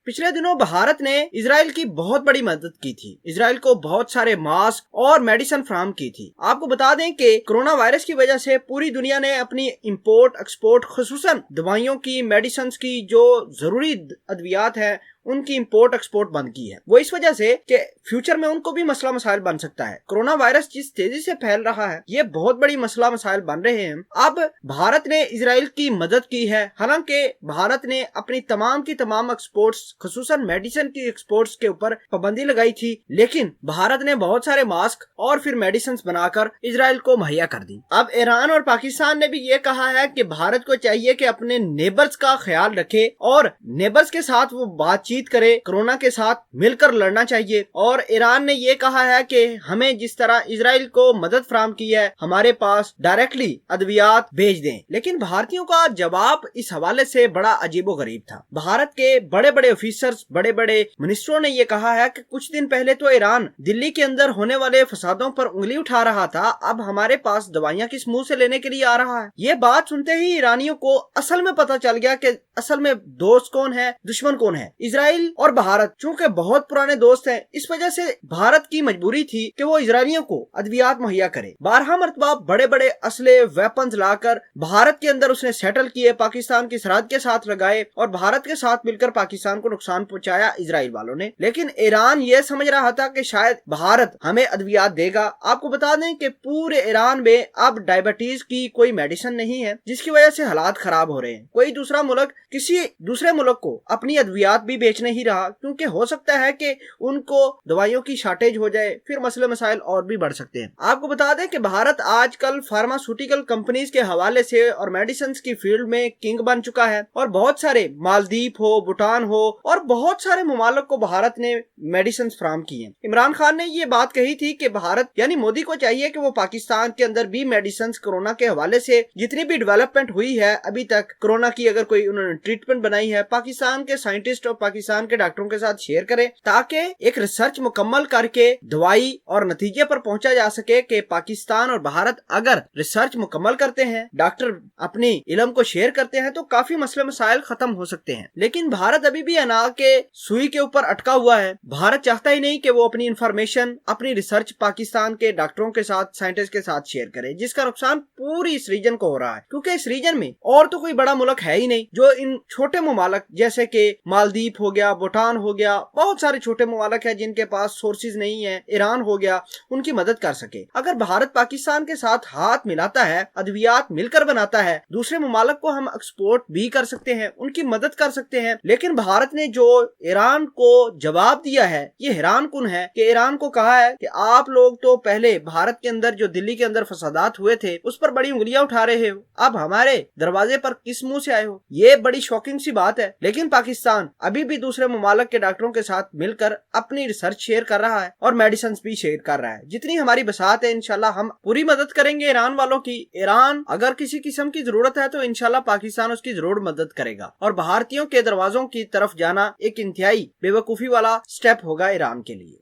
पिछले दिनों भारत ने इजराइल की बहुत बड़ी मदद की थी। इजराइल को बहुत सारे मास्क और मेडिसिन फराहम की थी। आपको बता दें कि कोरोना वायरस की वजह से पूरी दुनिया ने अपनी इंपोर्ट एक्सपोर्ट, खुसूसन दवाइयों की, मेडिसिन की, जो जरूरी अद्वियात है उनकी इंपोर्ट एक्सपोर्ट बंद की है। वो इस वजह से कि फ्यूचर में उनको भी मसला मसाइल बन सकता है। कोरोना वायरस जिस तेजी से फैल रहा है, ये बहुत बड़ी मसला मसाइल बन रहे हैं। अब भारत ने इजराइल की मदद की है। हालांकि भारत ने अपनी तमाम की तमाम एक्सपोर्ट्स, खुसूसन मेडिसिन की एक्सपोर्ट्स के ऊपर पाबंदी लगाई थी, लेकिन भारत ने बहुत सारे मास्क और फिर मेडिसिन बनाकर इजराइल को मुहैया कर दी। अब ईरान और पाकिस्तान ने भी ये कहा है कि भारत को चाहिए कि अपने नेबर्स का ख्याल रखे और नेबर्स के साथ वो बातचीत करे, कोरोना के साथ मिलकर लड़ना चाहिए। और ईरान ने ये कहा है कि हमें जिस तरह इजराइल को मदद फराहम की है, हमारे पास डायरेक्टली अद्वियात भेज दें। लेकिन भारतीयों का जवाब इस हवाले से बड़ा अजीबोगरीब था। भारत के बड़े बड़े ऑफिसर्स, बड़े बड़े मिनिस्टरों ने ये कहा है कि कुछ दिन पहले तो ईरान दिल्ली के अंदर होने वाले फसादों पर उंगली उठा रहा था, अब हमारे पास दवाइयां किस मुंह से लेने के लिए आ रहा है। ये बात सुनते ही ईरानियों को असल में पता चल गया कि असल में दोस्त कौन है, दुश्मन कौन है। इजराइल और भारत चूंकि बहुत पुराने दोस्त हैं, इस वजह से भारत की मजबूरी थी कि वो इजरायलियों को अद्वियात मुहैया करे। 12 मरतबा बड़े बड़े असले, वेपन्स लाकर भारत के अंदर उसने सेटल किए, पाकिस्तान की सरहद के साथ लगाए और भारत के साथ मिलकर पाकिस्तान को नुकसान पहुंचाया इजराइल वालों ने। लेकिन ईरान ये समझ रहा था कि शायद भारत हमें अद्वियात देगा। आपको बता दें कि पूरे ईरान में अब डायबिटीज की कोई मेडिसिन नहीं है, जिसकी वजह से हालात खराब हो रहे हैं। कोई दूसरा मुल्क किसी दूसरे मुल्क को अपनी अद्वियात भी बेच नहीं रहा, क्योंकि हो सकता है कि उनको दवाइयों की शॉर्टेज हो जाए, फिर मसले मसाइल और भी बढ़ सकते हैं। आपको बता दें कि भारत आजकल फार्मास्यूटिकल कंपनीज के हवाले से और मेडिसिन की फील्ड में किंग बन चुका है और बहुत सारे, मालदीव हो, भूटान हो और बहुत सारे ममालिक को भारत ने मेडिसिन फराहम की है। इमरान खान ने ये बात कही थी कि भारत यानी मोदी को चाहिए कि वो पाकिस्तान के अंदर भी मेडिसिन कोरोना के हवाले से जितनी भी डेवलपमेंट हुई है अभी तक, कोरोना की अगर कोई उन्होंने ट्रीटमेंट बनाई है, पाकिस्तान के साइंटिस्ट और पाकिस्तान के डॉक्टरों के साथ शेयर करें, ताकि एक रिसर्च मुकम्मल करके दवाई और नतीजे पर पहुंचा जा सके कि पाकिस्तान और भारत अगर रिसर्च मुकम्मल करते हैं, डॉक्टर अपनी इल्म को शेयर करते हैं, तो काफी मसले मसाइल खत्म हो सकते हैं। लेकिन भारत अभी भी अनार के सुई के ऊपर अटका हुआ है। भारत चाहता ही नहीं कि वो अपनी इंफॉर्मेशन, अपनी रिसर्च पाकिस्तान के डॉक्टरों के साथ, साइंटिस्ट के साथ शेयर करे, जिसका नुकसान पूरी इस रीजन को हो रहा है। क्योंकि इस रीजन में और तो कोई बड़ा मुल्क है ही नहीं जो इन छोटे ममालिक जैसे कि मालदीव हो गया, भूटान हो गया, बहुत सारे छोटे ममालिक है जिनके पास सोर्सेज नहीं है, ईरान हो गया, उनकी मदद कर सके। अगर भारत पाकिस्तान के साथ हाथ मिलाता है, अद्वियात मिलकर बनाता है, दूसरे ममालिक को हम एक्सपोर्ट भी कर सकते हैं, उनकी मदद कर सकते हैं। लेकिन भारत ने जो ईरान को जवाब दिया है, ये हैरान कुन है कि ईरान को कहा है कि आप लोग तो पहले भारत के अंदर जो दिल्ली के अंदर फसादात हुए थे उस पर बड़ी उंगलियां उठा रहे हो, अब हमारे दरवाजे पर किस मुंह से आए हो। ये बड़ी शॉकिंग सी बात है। लेकिन पाकिस्तान अभी भी दूसरे ममालिक के डॉक्टरों के साथ मिलकर अपनी रिसर्च शेयर कर रहा है और मेडिसिन भी शेयर कर रहा है। जितनी हमारी बसात है, इंशाल्लाह हम पूरी मदद करेंगे ईरान वालों की। ईरान अगर किसी किस्म की जरूरत है तो इंशाल्लाह पाकिस्तान उसकी जरूर मदद करेगा। और भारतीयों के दरवाजों की तरफ जाना एक इंतहाई बेवकूफी वाला स्टेप होगा ईरान के लिए।